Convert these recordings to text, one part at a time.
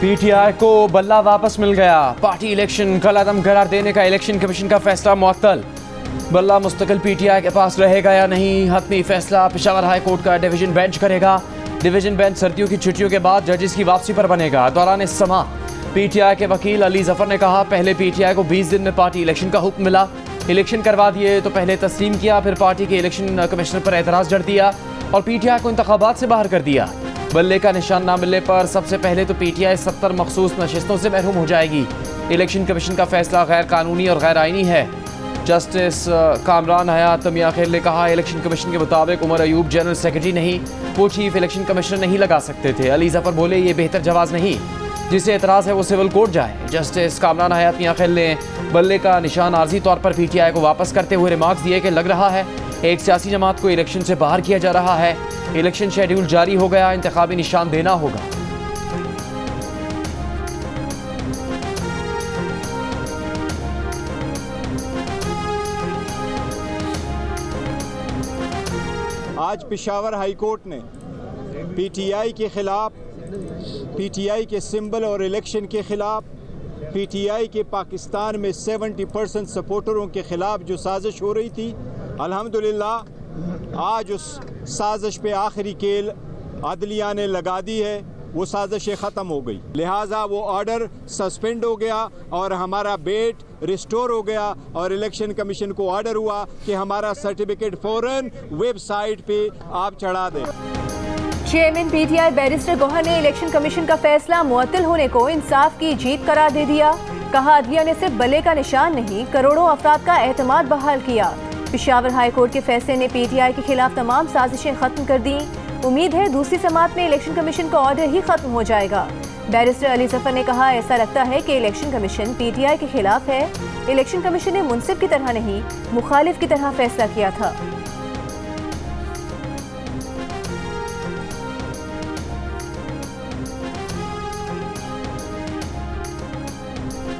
PTI को बल्ला वापस मिल गया। पार्टी इलेक्शन कलअदम करार देने का इलेक्शन कमीशन का फैसला मुअत्तल। बल्ला मुस्तकिल पीटीआई के पास रहेगा या नहीं, हतमी फैसला पेशावर हाई कोर्ट का डिवीजन बेंच करेगा। डिवीजन बेंच सर्दियों की छुट्टियों के बाद जजेस की वापसी पर बनेगा। दौरान इस समा पीटीआई के वकील अली जफर ने कहा, पहले पीटीआई को 20 दिन में पार्टी इलेक्शन का हुक्म मिला, इलेक्शन करवा दिए तो पहले तस्लीम किया, फिर पार्टी के इलेक्शन कमिश्नर पर एतराज़ जड़ दिया और पीटीआई को इंतखाबात से बाहर कर दिया। बल्ले का निशान न मिलने पर सबसे पहले तो पीटीआई 70 मखसूस नशिस्तों से महरूम हो जाएगी। इलेक्शन कमीशन का फैसला गैर कानूनी और गैर आईनी है। जस्टिस कामरान हयात मियां खेर ने कहा, इलेक्शन कमीशन के मुताबिक उमर अयूब जनरल सेक्रेटरी नहीं, वो चीफ इलेक्शन कमिश्नर नहीं लगा सकते थे। अली जफर बोले, ये बेहतर जवाब नहीं, जिसे एतराज़ है वो सिविल कोर्ट जाए। जस्टिस कामरान हयात मियां खेर ने बल्ले का निशान आर्जी तौर पर पीटीआई को वापस करते हुए रिमार्क्स दिए कि लग रहा है एक सियासी जमात को इलेक्शन से बाहर किया जा रहा है। इलेक्शन शेड्यूल जारी हो गया, इंतखाबी निशान देना होगा। आज पेशावर हाई कोर्ट ने पीटीआई के खिलाफ, पीटीआई के सिंबल और इलेक्शन के खिलाफ, पीटीआई के पाकिस्तान में 70% सपोर्टरों के खिलाफ जो साजिश हो रही थी, अल्हम्दुलिल्लाह आज उस साजिश पे आखिरी केल अदलिया ने लगा दी है। वो साजिशें ख़त्म हो गई, लिहाजा वो ऑर्डर सस्पेंड हो गया और हमारा बेट रिस्टोर हो गया और इलेक्शन कमीशन को ऑर्डर हुआ कि हमारा सर्टिफिकेट फ़ौरन वेबसाइट पे आप चढ़ा दें। चेयरमैन पीटीआई बैरिस्टर गौहर ने इलेक्शन कमीशन का फैसला मुअत्तल होने को इंसाफ की जीत करार दे दिया। कहा, अदलिया ने सिर्फ बल्ले का निशान नहीं, करोड़ों अफराद का एतमाद बहाल किया। पेशावर हाई कोर्ट के फैसले ने पीटीआई के खिलाफ तमाम साजिशें खत्म कर दी। उम्मीद है दूसरी समात में इलेक्शन कमीशन का ऑर्डर ही खत्म हो जाएगा। बैरिस्टर अली जफर ने कहा, ऐसा लगता है कि इलेक्शन कमीशन पीटीआई के खिलाफ है। इलेक्शन कमीशन ने मुनसिफ की तरह नहीं, मुखालिफ की तरह फैसला किया था।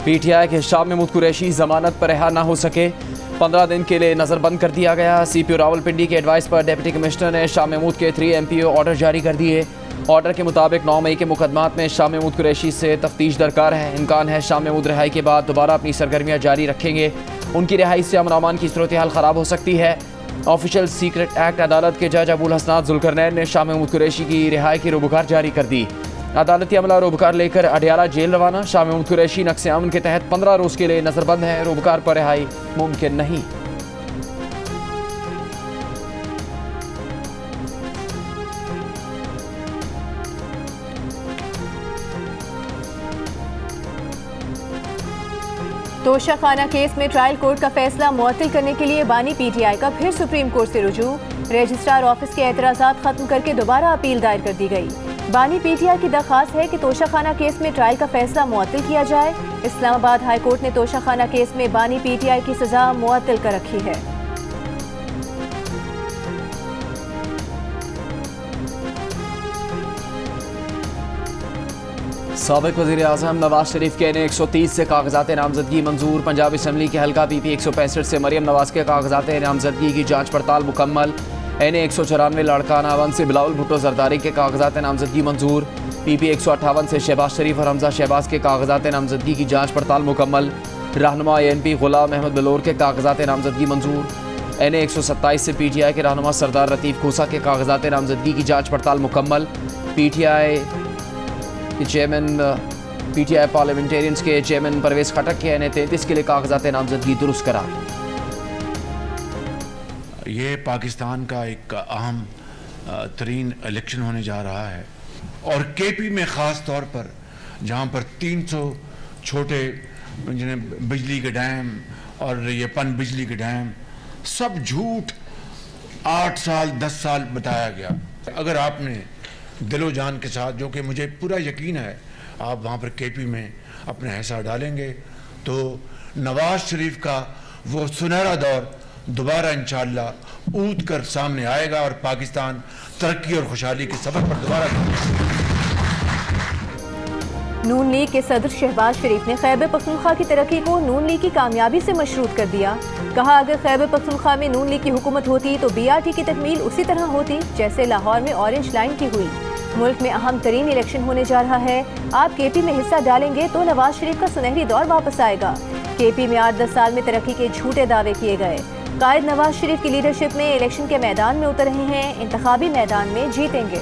पीटीआई के शाम महमूद कुरैशी जमानत पर रिहा न हो सके, 15 दिन के लिए नज़रबंद कर दिया गया। सीपीओ रावलपिंडी के एडवाइस पर डिप्टी कमिश्नर ने शाह महमूद के 3 MPO ऑर्डर जारी कर दिए। ऑर्डर के मुताबिक 9 मई के मुकदमात में शाह महमूद कुरैशी से तफ्तीश दरकार है। इम्कान है शाह महमूद रिहाई के बाद दोबारा अपनी सरगर्मियाँ जारी रखेंगे। उनकी रिहाई से अमन अमान की सूरत हाल ख़राब हो सकती है। ऑफिशियल सीक्रेट एक्ट अदालत के जज अबुल हसनात जुल्करनैन ने शाह महमूद कुरैशी की रिहाई की रुबकार जारी कर दी। अदालती अमला रुबकार लेकर अडियाला जेल रवाना। शाह महमूद कुरैशी नक्शे अमन के तहत 15 रोज़ के लिए नज़रबंद है। रुबकार पर रिहाई मुमकिन नहीं। तोशा खाना केस में ट्रायल कोर्ट का फैसला मुअत्तल करने के लिए बानी पीटीआई का फिर सुप्रीम कोर्ट से रुजू। रजिस्ट्रार ऑफिस के एतराज़ात खत्म करके दोबारा अपील दायर कर दी गई। बानी पीटीआई की दरख्वास्त है कि तोशा खाना केस में ट्रायल का फैसला मुअत्तल किया जाए। इस्लामाबाद हाई कोर्ट ने तोशा खाना केस में बानी पीटीआई की सजा मुअत्तल कर रखी है। साबिक वज़ीर आज़म नवाज शरीफ के NA 130 से कागजात नामजदगी मंजूर। पंजाब असम्बली के हल्का PP 165 से मरियम नवाज के कागजात नामजदगी की जांच पड़ताल मुकम्मल। NA 194 लाड़काना 1 से बिलावल भुट्टो जरदारी के कागजात नामजदगी मंजूर। PP 158 से शहबाज शरीफ और हमजा शहबाज के कागजात नामजदगी की जांच पड़ताल मुकम्मल। रहनुमा ANP गुलाम अहमद बलोर के कागजात नामजदगी मंजूर। NA 127 से PTI के रहनुमा सरदार लतीफ़ खोसा के कागजात नामजदगी की जांच पड़ताल मुकम्मल। PTI के चेयरमैन PTI पार्लियामेंटेरियंस के चेयरमैन परवेज़ खटक के NA 33 के लिए कागजात नामजदगी दुरुस्त करार। ये पाकिस्तान का एक अहम तरीन इलेक्शन होने जा रहा है और KP में ख़ास तौर पर जहाँ पर 300 छोटे जिन्हें बिजली के डैम और ये पन बिजली के डैम सब झूठ 8 साल 10 साल बताया गया। अगर आपने दिलो जान के साथ, जो कि मुझे पूरा यकीन है आप वहाँ पर KP में अपने हिस्सा डालेंगे, तो नवाज शरीफ का वो सुनहरा दौर दोबारा इंशाअल्लाह ऊद कर सामने आएगा और पाकिस्तान तरक्की और खुशहाली के सफर पर दोबारा। नून लीग के सदर शहबाज शरीफ ने खैबर पख्तूनख्वा की तरक्की को नून लीग की कामयाबी से मशरूत कर दिया। कहा, अगर खैबर पख्तूनख्वा में नून लीग की हुकूमत होती तो BRT की तकमील उसी तरह होती जैसे लाहौर में ऑरेंज लाइन की हुई। मुल्क में अहम तरीन इलेक्शन होने जा रहा है। आप केपी में हिस्सा डालेंगे तो नवाज शरीफ का सुनहरी दौर वापस आएगा। केपी में 8-10 साल में तरक्की के झूठे दावे किए गए। कायद नवाज शरीफ की लीडरशिप में इलेक्शन के मैदान में उतर रहे हैं, इंतखाबी मैदान में जीतेंगे।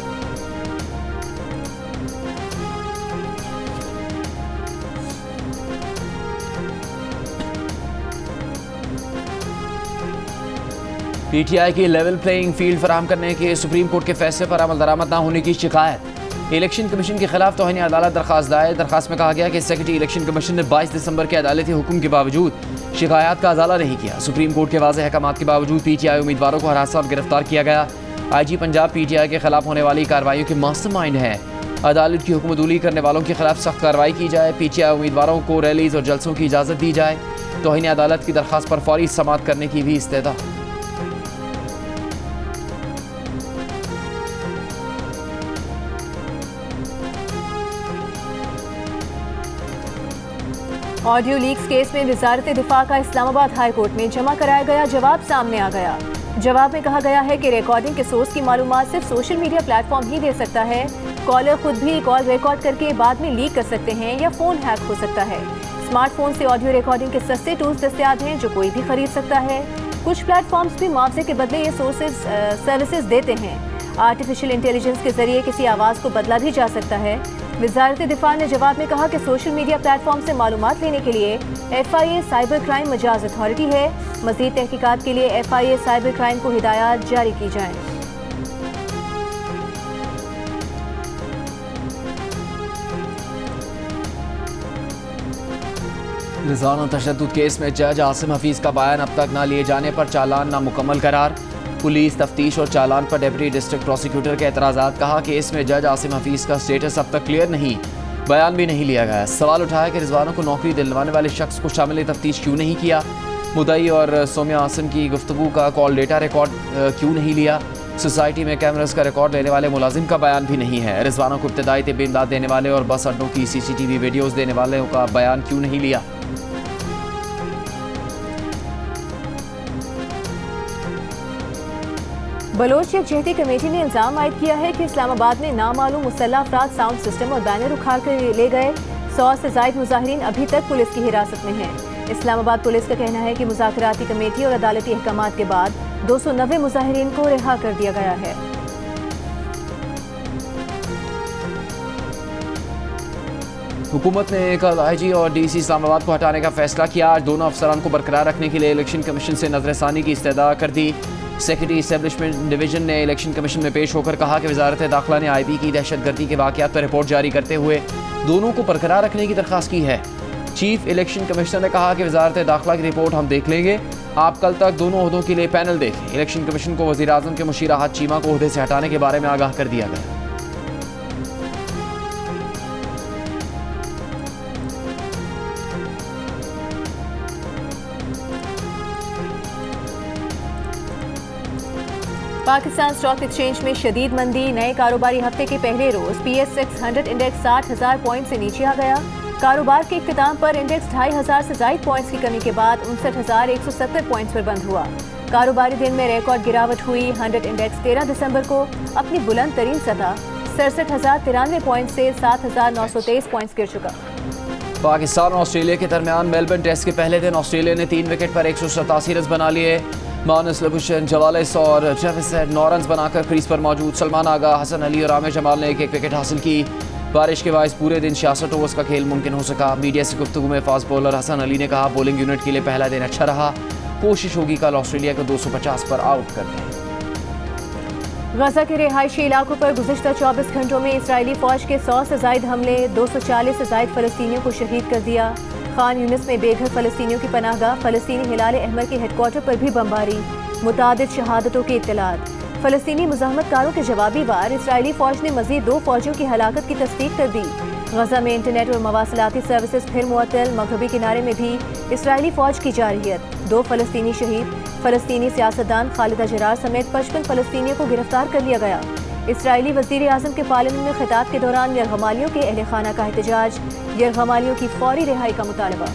पीटीआई की लेवल प्लेइंग फील्ड फराहम करने के सुप्रीम कोर्ट के फैसले पर अमल दरामद न होने की शिकायत। इलेक्शन कमीशन के खिलाफ तौहीन अदालत दरखास्त दायर। दरखास्त में कहा गया कि सेक्रेटरी इलेक्शन कमीशन ने 22 दिसंबर के अदालती हुक्म के बावजूद शिकायत का अजाला नहीं किया। सुप्रीम कोर्ट के वाज़ेह अहकामात के बावजूद पीटीआई उम्मीदवारों को हरासा और गिरफ्तार किया गया। IG पंजाब पीटीआई के खिलाफ होने वाली कार्रवाई के मास्टरमाइंड है। अदालत की हुक्मदूली करने वालों के खिलाफ सख्त कार्रवाई की जाए। पीटीआई उम्मीदवारों को रैलीज और जलसों की इजाज़त दी जाए। तौहीन अदालत की दरखास्त पर फौरी समाअत करने की भी इस्तेदा। ऑडियो लीक्स केस में वजारत दिफा का इस्लामाबाद हाई कोर्ट में जमा कराया गया जवाब सामने आ गया। जवाब में कहा गया है कि रिकॉर्डिंग के सोर्स की मालूमात सिर्फ सोशल मीडिया प्लेटफॉर्म ही दे सकता है। कॉलर खुद भी कॉल रिकॉर्ड करके बाद में लीक कर सकते हैं या फोन हैक हो सकता है। स्मार्टफोन से ऑडियो रिकॉर्डिंग के सस्ते टूल्स दस्तयाब हैं जो कोई भी खरीद सकता है। कुछ प्लेटफॉर्म्स भी मुआवजे के बदले ये सर्विसेज देते हैं। आर्टिफिशियल इंटेलिजेंस के जरिए किसी आवाज़ को बदला भी जा सकता है। वजारत दिफा ने जवाब में कहा कि सोशल मीडिया प्लेटफॉर्म से मालूमात लेने के लिए FIA cyber crime Majaz authority है। मज़ीद तहकीकात के लिए FIA साइबर क्राइम को हिदायत जारी की जाए। रिजवाना तशद्दुद केस में जज आसिम हफीज का बयान अब तक न लिए जाने पर चालान नामुकम्मल करार। पुलिस तफ्तीश और चालान पर डिप्टी डिस्ट्रिक्ट प्रोसिक्यूटर के एतराज़ात। कहा कि इसमें जज आसिम हफीज का स्टेटस अब तक क्लियर नहीं, बयान भी नहीं लिया गया। सवाल उठाया कि रिजवाना को नौकरी दिलवाने वाले शख्स को शामिल तफ्तीश क्यों नहीं किया। मुद्दई और सोम्या आसिम की गुफ्तगू का कॉल डेटा रिकॉर्ड क्यों नहीं लिया। सोसाइटी में कैमरास का रिकॉर्ड लेने वाले मुलाजिम का बयान भी नहीं है। रिजवाना को इब्तदाई तिब्बी इमदाद देने वाले और बस अड्डों की CCTV वीडियोज़ देने वाले का बयान क्यों नहीं लिया। बलोच यकजहती कमेटी ने इल्जाम आयद किया है कि इस्लामाबाद में नामालूम मुसल्लह अफराद साउंड सिस्टम और बैनर उखाड़ कर ले गए। 100 से ज़ायद मुजाहिरीन अभी तक पुलिस की हिरासत में हैं। इस्लामाबाद पुलिस का कहना है कि मुज़ाकराती कमेटी और अदालती अहकामात के बाद 290 मुजाहिरीन को रिहा कर दिया गया है। हुकूमत ने कल IG और DC इस्लामाबाद को हटाने का फैसला किया। आज दोनों अफसरान को बरकरार रखने के लिए इलेक्शन कमीशन से नजरसानी की इस्तदा कर दी। सेक्रेटरी इस्टेब्लिशमेंट डिवीजन ने इलेक्शन कमीशन में पेश होकर कहा कि वजारत दाखिला ने IB की दहशतगर्दी के वाक़यात पर रिपोर्ट जारी करते हुए दोनों को बरकरार रखने की दरख्वास्त की है। चीफ इलेक्शन कमिश्नर ने कहा कि वजारत दाखिला की रिपोर्ट हम देख लेंगे। आप कल तक दोनों ओहदों के लिए पैनल देखें। इलेक्शन कमीशन को वज़ीर आज़म के मुशीर आहद चीमा को ओहदे से हटाने के बारे में आगाह कर दिया गया। पाकिस्तान स्टॉक एक्सचेंज में शदीद मंदी। नए कारोबारी हफ्ते के पहले रोज PS 600 इंडेक्स 60,000 पॉइंट से नीचे आ गया। कारोबार के इख्तिताम पर इंडेक्स 2,500 से ज़ायद पॉइंट्स की कमी के बाद 59,170 पॉइंट्स पर बंद हुआ। कारोबारी दिन में रिकॉर्ड गिरावट हुई। 100 इंडेक्स 13 दिसंबर को अपनी बुलंद तरीन सतह 67,093 पॉइंट से 7,923 पॉइंट्स गिर चुका। पाकिस्तान और ऑस्ट्रेलिया के दरमियान मेलबर्न टेस्ट के पहले दिन ऑस्ट्रेलिया ने 3 विकेट पर 187 रन बना लिए। मानस लबुशन, जवालिस और ट्रेविस हेड 9 रन बनाकर क्रीज पर मौजूद। सलमान आगा, हसन अली और आमिर जमाल ने एक विकेट हासिल की। बारिश के बायस पूरे दिन 66 ओवर्स का खेल मुमकिन हो सका। मीडिया से गुफ्तगू में फास्ट बॉलर हसन अली ने कहा, बॉलिंग यूनिट के लिए पहला दिन अच्छा रहा। कोशिश होगी कल ऑस्ट्रेलिया को 250 पर आउट कर दें। गजा के रिहायशी इलाकों पर गुज़िश्ता 24 घंटों में इसराइली फौज के 100 से ज़ायद हमले, 240 से ज़ायद फ़लस्तीनियों को शहीद कर दिया। खान यूनिस में बेघर फ़लस्तीनियों की पनाहगाह, फ़लस्तीनी हिलाल अहमर के हेडक्वार्टर पर भी बमबारी, मुतादिद शहादतों की इत्तलात। फ़लस्तीनी मुज़ाहमतकारों के जवाबी वार इस्राइली फ़ौज ने मज़ीद 2 फ़ौजियों की हलाकत की तस्दीक कर दी। गजा में इंटरनेट और मवासिलाती सर्विसेज फिर मुअत्तल, मगरबी किनारे में भी इस्राइली फ़ौज की जारहियत, 2 फ़लस्तीनी शहीद। फ़लस्तीनी सियासतदान खालिदा जरार समेत 55 फ़लस्तीनियों को गिरफ्तार कर लिया गया। इसराइली वज़ीर आज़म के पार्लियामेंट में खिताब के दौरान यरगमालियों के अहले खाना का एहतजाज, यरगमालियों की फौरी रिहाई का मुतालबा।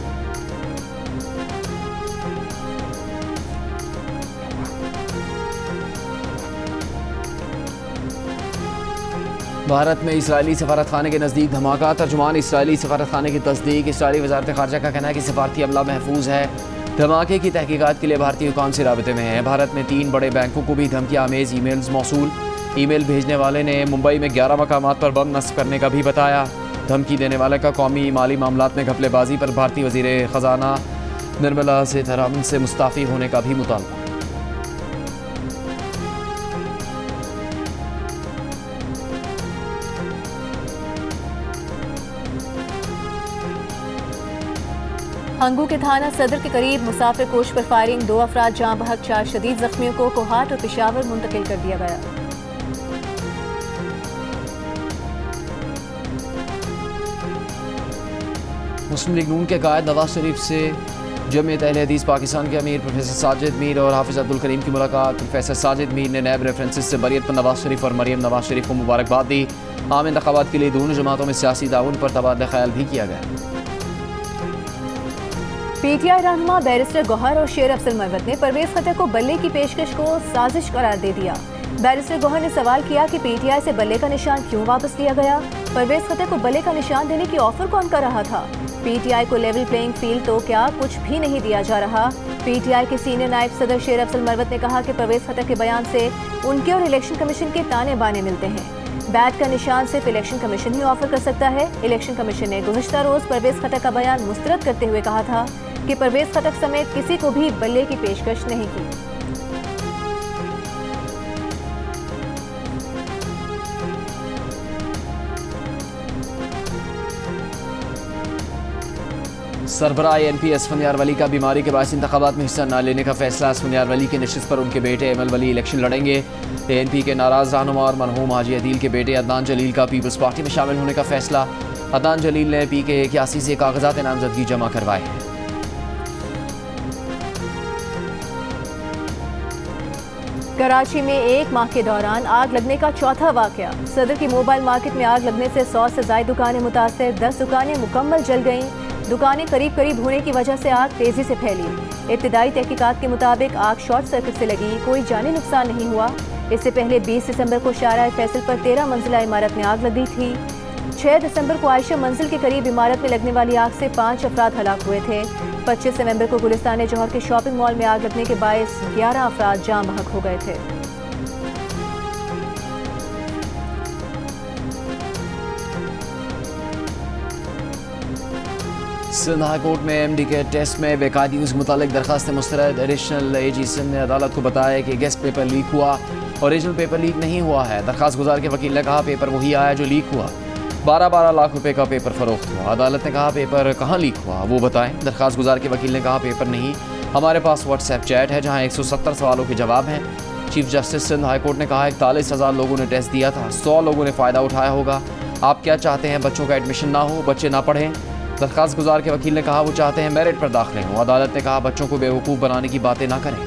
भारत में इसराइली सफारत खाने के नज़दीक धमाका। तर्जुमान इसराइली सफारत खाने की तस्दीक। इसराइली वजारत खारजा का कहना है कि सफारती अमला महफूज है। धमाके की तहकीकात के लिए भारतीय हुकाम से राबते में है। भारत में 3 बड़े बैंकों को भी धमकी आमेज ईमेल्स मौसूल। ईमेल भेजने वाले ने मुंबई में 11 मकामात पर बम नस्ब करने का भी बताया। धमकी देने वाले का कौमी माली मामलात में घपलेबाजी पर भारतीय वज़ीर ख़जाना निर्मला सीतारमण से मुस्ताफ़ी होने का भी मुतालबा। हंगू के थाना सदर के करीब मुसाफिर कोच पर फायरिंग। 2 अफराद जाँ बहक, 4 शदीद जख्मियों को कोहाट और पेशावर मुंतकिल कर दिया गया। मुस्लिम लीग नून के कायद नवाज शरीफ से जमीयत अहले हदीस पाकिस्तान के अमीर प्रोफेसर साजिद मीर और हाफिज अब्दुल करीम की मुलाकात। प्रोफेसर साजिद मीर ने नैब रेफरेंसेस से बरियत पर नवाज शरीफ और मरियम नवाज शरीफ को मुबारकबाद दी। आम इंतखाबात के लिए दोनों जमातों में सियासी ताउन पर तबादला ख्याल भी किया गया। पीटीआई रहनुमा बैरिस्टर गौहर और शेर अफजल मरवत ने परवेज खट्टर को बल्ले की पेशकश को साजिश करार दे दिया। बैरिस्टर गौहर ने सवाल किया कि पीटीआई से बल्ले का निशान क्यों वापस लिया गया। परवेज खट्टर को बल्ले का निशान देने की ऑफर कौन कर रहा था। पीटीआई को लेवल प्लेइंग फील्ड तो क्या कुछ भी नहीं दिया जा रहा। पीटीआई के सीनियर नायब सदर शेर अफजल मरवत ने कहा कि परवेज खट्टर के बयान से उनके और इलेक्शन कमीशन के ताने बाने मिलते हैं। बैट का निशान सिर्फ इलेक्शन कमीशन ही ऑफर कर सकता है। इलेक्शन कमीशन ने गुज़िश्ता रोज परवेज खट्टर का बयान मुस्तरद करते हुए कहा था कि परवेज खट्टर समेत किसी को भी बल्ले की पेशकश नहीं की। सरबराह एनपी असफंदियार वली का बीमारी के बायस इंतखाबात में हिस्सा न लेने का फैसला। असफंदियार वली के नशिस्त पर उनके बेटे एमएल वली इलेक्शन लड़ेंगे। एएनपी के नाराज रहनुमा और मरहूम हाजी अदील के बेटे अदनान जलील का पीपल्स पार्टी में शामिल होने का फैसला। अदनान जलील ने PK 81 से कागजात नामजदगी जमा करवाए हैं। कराची में 1 माह के दौरान आग लगने का चौथा वाकया। सदर की मोबाइल मार्केट में आग लगने से 100 से ज्यादा दुकानें मुतासर। 10 दुकानें मुकम्मल जल गईं। दुकानें करीब करीब होने की वजह से आग तेजी से फैली। इब्तिदाई तहकीकात के मुताबिक आग शॉर्ट सर्किट से लगी, कोई जानी नुकसान नहीं हुआ। इससे पहले 20 दिसंबर को शारा फैसल पर 13 मंजिला इमारत में आग लगी थी। 6 दिसंबर को आयशा मंजिल के करीब इमारत में लगने वाली आग से 5 अफराद हलाक हुए थे। 25 नवंबर को गुलिस्तान जौहर के शॉपिंग मॉल में आग लगने के बायस 11 अफराद जाँ बहक हो गए थे। सिंध हाई कोर्ट में MD के टेस्ट में बेकायदगियों से मुतालिक दरखास्त मुस्तरद। एडिशनल AG सिंध ने अदालत को बताया कि गेस्ट पेपर लीक हुआ, ओरिजिनल पेपर लीक नहीं हुआ है। दरखास्त गुजार के वकील ने कहा पेपर वही आया जो लीक हुआ। 12-12 लाख रुपए का पेपर फरोख्त हुआ। अदालत ने कहा पेपर कहाँ लीक हुआ वो बताएं। दरखास्त गुजार के वकील ने कहा पेपर नहीं, हमारे पास व्हाट्सएप चैट है जहाँ 170 सवालों के जवाब हैं। Chief justice Sindh high court ने कहा 41,000 लोगों ने टेस्ट दिया था, 100 लोगों ने फ़ायदा उठाया होगा। आप क्या चाहते हैं, बच्चों का एडमिशन ना हो, बच्चे ना पढ़ें। दरखास्त गुजार के वकील ने कहा वो चाहते हैं मेरिट पर दाखिले हों। अदालत ने कहा बच्चों को बेवकूफ़ बनाने की बातें ना करें।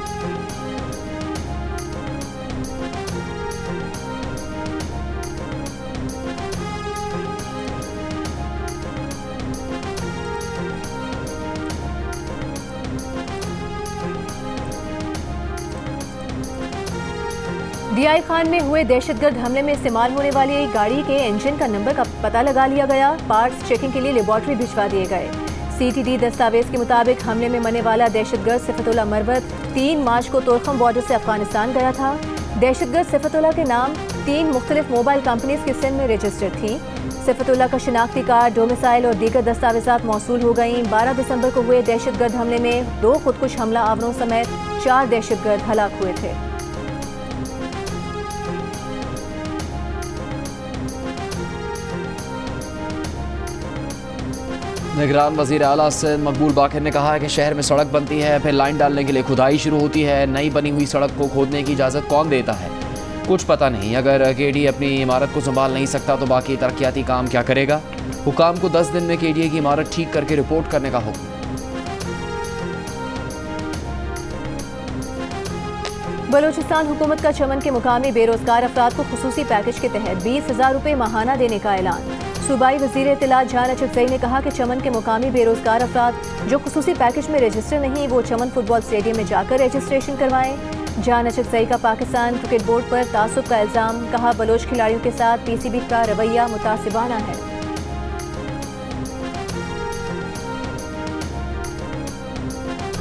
DI खान में हुए दहशतगर्द हमले में इस्तेमाल होने वाली गाड़ी के इंजन का नंबर का पता लगा लिया गया। पार्ट्स चेकिंग के लिए लेबॉर्ट्री भिजवा दिए गए। CTD दस्तावेज के मुताबिक हमले में मरने वाला दहशतगर्द सिफतुल्ला मरवत 3 मार्च को तोरखम बॉर्डर से अफगानिस्तान गया था। दहशतगर्द सिफतुल्ला के नाम 3 मुख्तलिफ मोबाइल कंपनीज के सिंध में रजिस्टर्ड थी। सिफतुल्ला का शिनाख्ती कार्ड, डोमिसाइल और दीगर दस्तावेजात मौसूल हो गईं। 12 दिसंबर को हुए दहशतगर्द हमले में 2 खुदकुश हमला आवरों समेत 4 दहशतगर्द हलाक हुए थे। निगरान वज़ीर आला सिंध मकबूल बाकर ने कहा है कि शहर में सड़क बनती है, फिर लाइन डालने के लिए खुदाई शुरू होती है। नई बनी हुई सड़क को खोदने की इजाज़त कौन देता है, कुछ पता नहीं। अगर KDA अपनी इमारत को संभाल नहीं सकता तो बाकी तरक्याती काम क्या करेगा। हुकाम को 10 दिन में KDA की इमारत ठीक करके रिपोर्ट करने का हुक्म। बलूचिस्तान हुकूमत का चमन के मुकामी बेरोजगार अफराद को खुसूसी पैकेज के तहत 20,000 रुपये माहाना देने का ऐलान। सूबाई वज़ीर इत्तलात जान अचकज़ई ने कहा कि चमन के मुकामी बेरोजगार अफराद जो खुसूसी पैकेज में रजिस्टर नहीं, वो चमन फुटबॉल स्टेडियम में जाकर रजिस्ट्रेशन करवाएं। जानचक जई का पाकिस्तान क्रिकेट बोर्ड पर तासुब का इल्जाम, कहा बलोच खिलाड़ियों के साथ पीसीबी का रवैया मुतासिबाना है।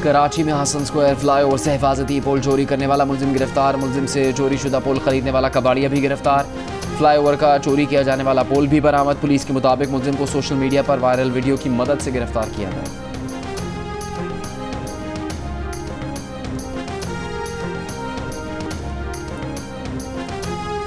कराची में हसन स्क्वायर फ्लाईओवर से हिफाजती पोल चोरी करने वाला मुलजिम गिरफ्तार, मुलजिम से चोरी शुदा पोल खरीदने वाला कबाड़िया भी गिरफ्तार। फ्लाईओवर का चोरी किया जाने वाला पोल भी बरामद। पुलिस के मुताबिक मुलजिम को सोशल मीडिया पर वायरल वीडियो की मदद से गिरफ्तार किया गया।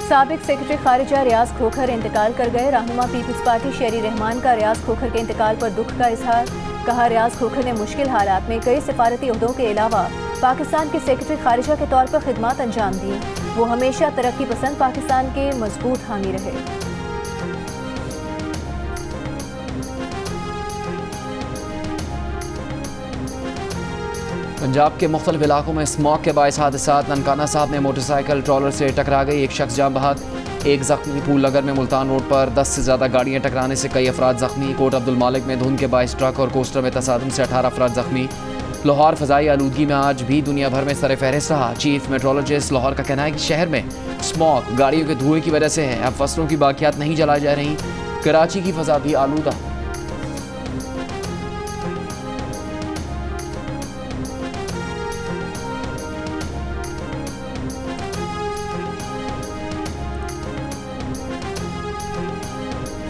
साबिक सेक्रेटरी खारिजा रियाज खोखर इंतकाल कर गए। रहनुमा पीपल्स पार्टी शेरी रहमान का रियाज खोखर के इंतकाल पर दुख का इजहार, कहा रियाज खोखर ने मुश्किल हालात में कई सिफारती ओहदों के अलावा पाकिस्तान के सेक्रेटरी खारिजा के तौर पर खिदमत अंजाम दी। वो हमेशा तरक्की पसंद पाकिस्तान के मजबूत हामी रहे। पंजाब के मुख्तलिफ इलाकों में स्मॉग के बायस हादसात। ननकाना साहब में मोटरसाइकिल ट्रॉलर से टकरा गई, एक शख्स जान बहक, एक जख्मी। फूल नगर में मुल्तान रोड पर 10 से ज़्यादा गाड़ियां टकराने से कई अफराद जख्मी। कोट अब्दुल मालिक में धुंध के बायस ट्रक और कोस्टर में तसादुम से 18 अफराद जख्मी। लाहौर फ़ज़ाई आलूदगी में आज भी दुनिया भर में सर फहरिस्त रहा। चीफ मेट्रोलॉजिस्ट लाहौर का कहना है कि शहर में स्मॉग गाड़ियों के धुएं की वजह से है। अब फसलों की बाकियात नहीं जलाई जा रही। कराची की फ़ज़ा भी आलूदा।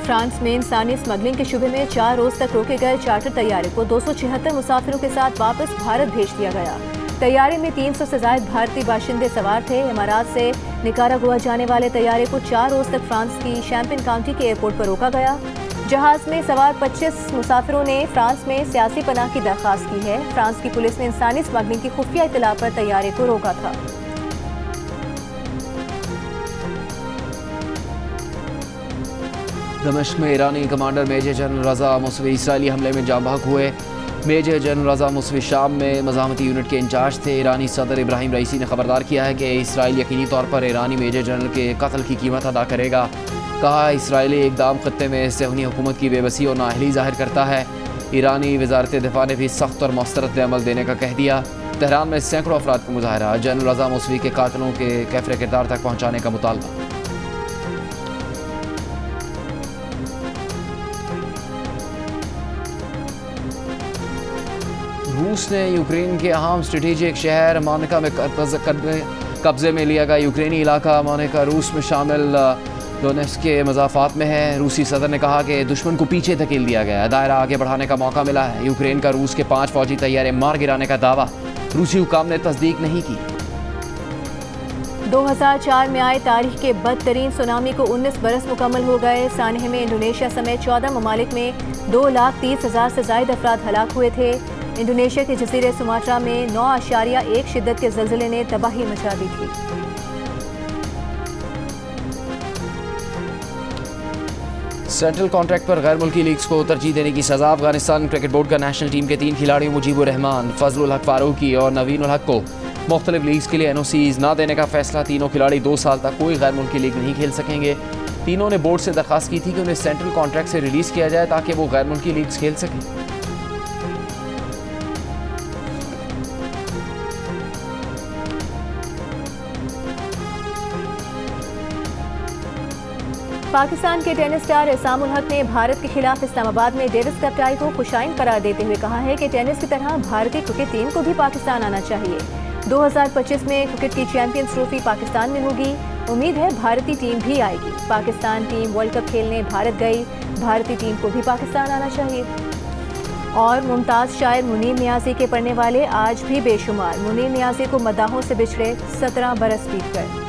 फ्रांस में इंसानी स्मगलिंग के शुबे में 4 रोज तक रोके गए चार्टर तैयारे को 276 मुसाफिरों के साथ वापस भारत भेज दिया गया। तैयारे में 300 से ज्यादा भारतीय बाशिंदे सवार थे। इमारात से निकारागुआ जाने वाले तैयारे को 4 रोज तक फ्रांस की शैम्पेन काउंटी के एयरपोर्ट पर रोका गया। जहाज में सवार 25 मुसाफिरों ने फ्रांस में सियासी पनाह की दरख्वास्त की है। फ्रांस की पुलिस ने इंसानी स्मगलिंग की खुफिया इत्तला पर तैयारे को रोका था। दमिश्क में ईरानी कमांडर मेजर जनरल रजा मुसवी इसराइली हमले में जाँ बहक हुए। मेजर जनरल रजा मुसवी शाम में मज़ामती यूनिट के इंचार्ज थे। ईरानी सदर इब्राहिम रईसी ने खबरदार किया है कि इसराइल यकीनी तौर पर ईरानी मेजर जनरल के कत्ल की कीमत अदा करेगा। कहा इसराइली इकदाम खत्ते में सेहूनी हुकूमत की बेबसी और नाअहली जाहिर करता है। ईरानी वजारत दिफा ने भी सख्त और मौसरत अमल देने का कह दिया। तेहरान में सैकड़ों अफराद का मुजाहरा, जनरल रजा मुसवी के कातलों के कैफरे किरदार तक पहुँचाने का मुतालबा। रूस ने यूक्रेन के अहम स्ट्रेटेजिक शहर मोनिका में कब्जे में लिया गया। यूक्रेनी इलाका मोनिका रूस में शामिल डोनेट्स्क के मज़ाफ़ात में है। रूसी सदर ने कहा कि दुश्मन को पीछे धकेल दिया गया, दायरा आगे बढ़ाने का मौका मिला है। यूक्रेन का रूस के 5 फौजी तैयारे मार गिराने का दावा रूसी हुकाम ने तस्दीक नहीं की। 2004 में आए तारीख के बदतरीन सुनामी को 19 बरस मुकम्मल हो गए। सानहे में इंडोनेशिया समेत 14 ममालिक में 2,30,000 से ज़ायद अफराद हलाक हुए थे। इंडोनेशिया के जजीरे सुमात्रा में 9.1 शिद्दत के ज़लज़ले ने तबाही मचा दी थी। सेंट्रल कॉन्ट्रैक्ट पर गैर मुल्की लीग्स को तरजीह देने की सजा। अफगानिस्तान क्रिकेट बोर्ड का नेशनल टीम के 3 खिलाड़ियों मुजीबुर रहमान, फजलुल हक फारूकी और नवीन उल हक को मुख्तलिफ लीग्स के लिए NOCs न देने का फैसला। तीनों खिलाड़ी 2 साल तक कोई गैर मुल्की लीग नहीं खेल सकेंगे। तीनों ने बोर्ड से दरख्वास्त की थी कि उन्हें सेंट्रल कॉन्ट्रैक्ट से रिलीज़ किया जाए ताकि वो गैर मुल्की लीग्स खेल सकें। पाकिस्तान के टेनिस स्टार एहसान उल हक ने भारत के खिलाफ इस्लामाबाद में डेविस कप टाई को खुशाइन करार देते हुए कहा है कि टेनिस की तरह भारतीय क्रिकेट टीम को भी पाकिस्तान आना चाहिए। 2025 में क्रिकेट की चैंपियंस ट्रॉफी पाकिस्तान में होगी। उम्मीद है भारतीय टीम भी आएगी। पाकिस्तान टीम वर्ल्ड कप खेलने भारत गई, भारतीय टीम को भी पाकिस्तान आना चाहिए। और मुमताज़ शायर मुनीर नियाज़ी के पढ़ने वाले आज भी बेशुमार। मुनीर नियाज़ी को मदाहों से बिछड़े 17 बरस बीत गए।